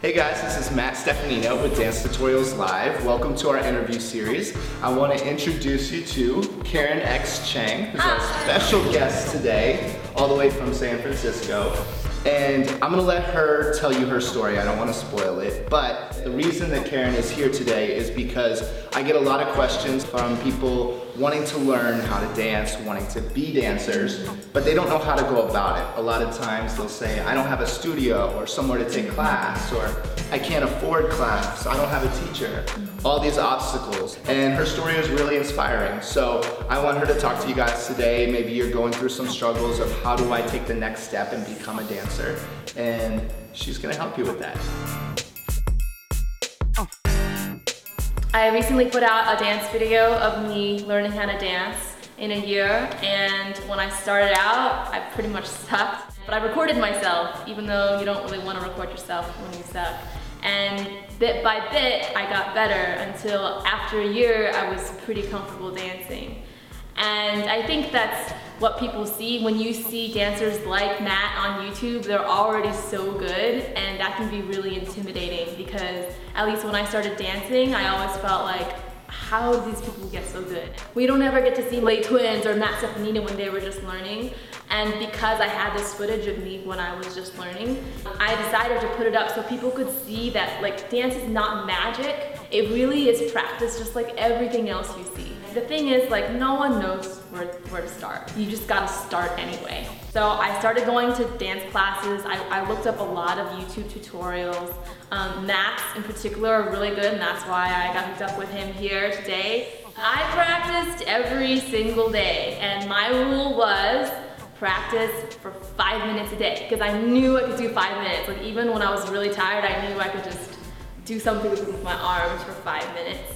Hey guys, this is Matt Stefanino with Dance Tutorials Live. Welcome to our interview series. I want to introduce you to Karen X Cheng, who's our special guest today, all the way from San Francisco. And I'm gonna let her tell you her story. I don't want to spoil it, but the reason that Karen is here today is because I get a lot of questions from people wanting to learn how to dance, wanting to be dancers, but they don't know how to go about it. A lot of times they'll say, I don't have a studio or somewhere to take class, or I can't afford class, I don't have a teacher. All these obstacles. And her story is really inspiring. So I want her to talk to you guys today. Maybe you're going through some struggles of how do I take the next step and become a dancer. And she's gonna help you with that. I recently put out a dance video of me learning how to dance in a year, and when I started out, I pretty much sucked. But I recorded myself, even though you don't really want to record yourself when you suck. And bit by bit, I got better until after a year, I was pretty comfortable dancing. And I think that's what people see. When you see dancers like Matt on YouTube, they're already so good, and that can be really intimidating because at least when I started dancing, I always felt like, how do these people get so good? We don't ever get to see Lay Twins or Matt Stefanino when they were just learning. And because I had this footage of me when I was just learning, I decided to put it up so people could see that like dance is not magic. It really is practice, just like everything else you see. The thing is, like, no one knows where to start. You just gotta start anyway. So I started going to dance classes. I looked up a lot of YouTube tutorials. Matt's in particular are really good, and that's why I got hooked up with him here today. I practiced every single day, and my rule was practice for 5 minutes a day, because I knew I could do 5 minutes. Like, even when I was really tired, I knew I could just do something with my arms for 5 minutes.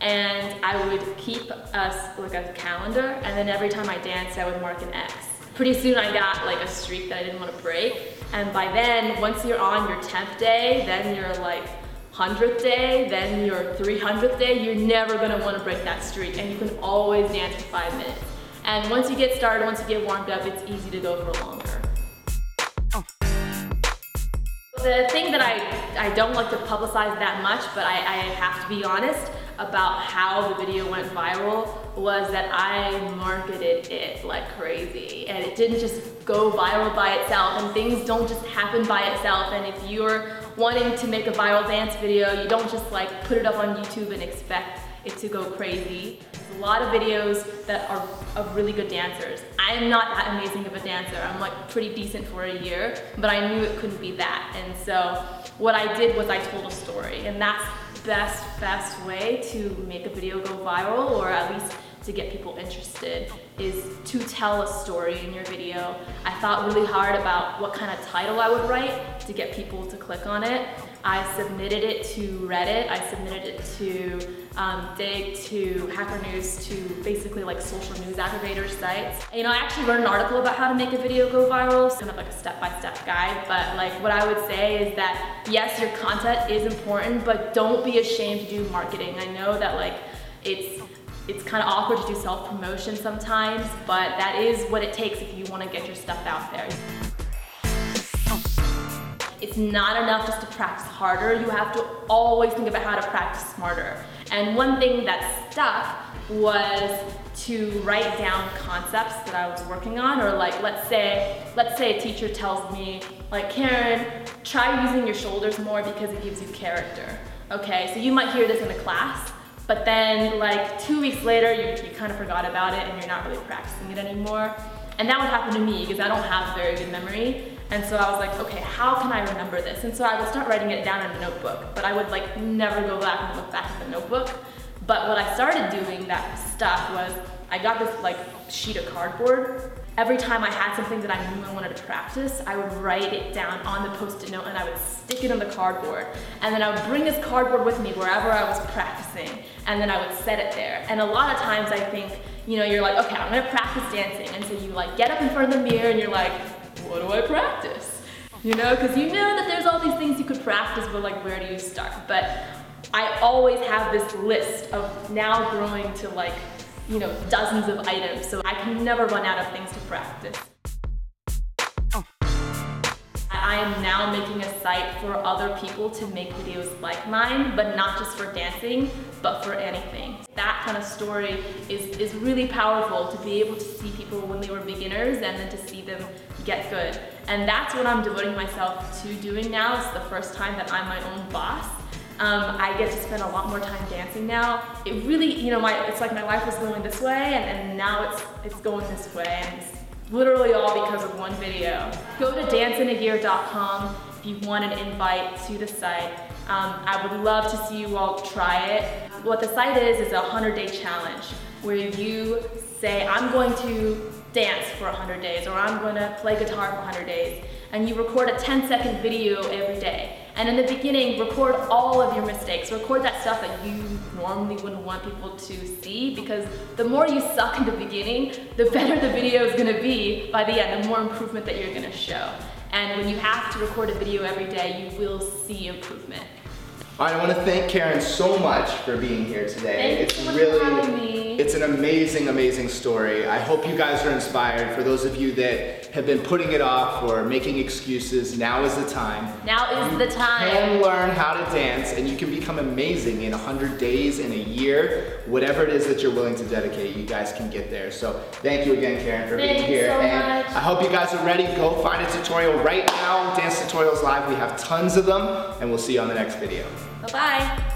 And I would keep like a calendar, and then every time I danced, I would mark an X. Pretty soon I got like a streak that I didn't want to break, and by then, once you're on your 10th day, then your like 100th day, then your 300th day, you're never gonna want to break that streak, and you can always dance for 5 minutes. And once you get started, once you get warmed up, it's easy to go for longer. The thing that I don't like to publicize that much, but I have to be honest about how the video went viral, was that I marketed it like crazy. And it didn't just go viral by itself, and things don't just happen by itself. And if you're wanting to make a viral dance video, you don't just like put it up on YouTube and expect it to go crazy. There's a lot of videos that are of really good dancers. I am not that amazing of a dancer. I'm like pretty decent for a year, but I knew it couldn't be that. And so what I did was I told a story, and that's the best way to make a video go viral, or at least to get people interested, is to tell a story in your video. I thought really hard about what kind of title I would write to get people to click on it. I submitted it to Reddit, I submitted it to Dig, to Hacker News, to basically like social news aggregator sites. You know, I actually wrote an article about how to make a video go viral, it's kind of like a step-by-step guide, but like what I would say is that yes, your content is important, but don't be ashamed to do marketing. I know that like it's kind of awkward to do self-promotion sometimes, but that is what it takes if you want to get your stuff out there. It's not enough just to practice harder, you have to always think about how to practice smarter. And one thing that stuck was to write down concepts that I was working on, or like let's say a teacher tells me, like, Karen, try using your shoulders more because it gives you character. Okay, so you might hear this in a class, but then like 2 weeks later, you kind of forgot about it and you're not really practicing it anymore. And that would happen to me because I don't have very good memory. And so I was like, okay, how can I remember this? And so I would start writing it down in a notebook, but I would like never go back and look back at the notebook. But what I started doing that stuff was, I got this like sheet of cardboard. Every time I had something that I knew I wanted to practice, I would write it down on the Post-it note and I would stick it on the cardboard. And then I would bring this cardboard with me wherever I was practicing, and then I would set it there. And a lot of times I think, you know, you're like, okay, I'm gonna practice dancing. And so you like get up in front of the mirror and you're like, what do I practice? You know, because you know that there's all these things you could practice, but like, where do you start? But I always have this list of now growing to like, you know, dozens of items, so I can never run out of things to practice. I I'm now making a site for other people to make videos like mine, but not just for dancing, but for anything. That kind of story is really powerful, to be able to see people when they were beginners and then to see them get good. And that's what I'm devoting myself to doing now. It's the first time that I'm my own boss. I get to spend a lot more time dancing now. It really, you know, it's like my life was going this way and now it's going this way. And it's literally all because of one video. Go to danceinAyear.com if you want an invite to the site. I would love to see you all try it. What the site is a 100-day challenge where you say, I'm going to dance for 100 days, or I'm going to play guitar for 100 days. And you record a 10-second video every day. And in the beginning, record all of your mistakes. Record that stuff that you normally wouldn't want people to see, because the more you suck in the beginning, the better the video is gonna be by the end, the more improvement that you're gonna show. And when you have to record a video every day, you will see improvement. All right, I want to thank Karen so much for being here today. Thanks so much for having me. It's an amazing, amazing story. I hope you guys are inspired. For those of you that have been putting it off or making excuses, now is the time. Now is the time. You can learn how to dance and you can become amazing in 100 days, in a year, whatever it is that you're willing to dedicate, you guys can get there. So thank you again, Karen, for being here. So and much. I hope you guys are ready. Go find a tutorial right now. Dance Tutorials Live, we have tons of them, and we'll see you on the next video. Bye-bye.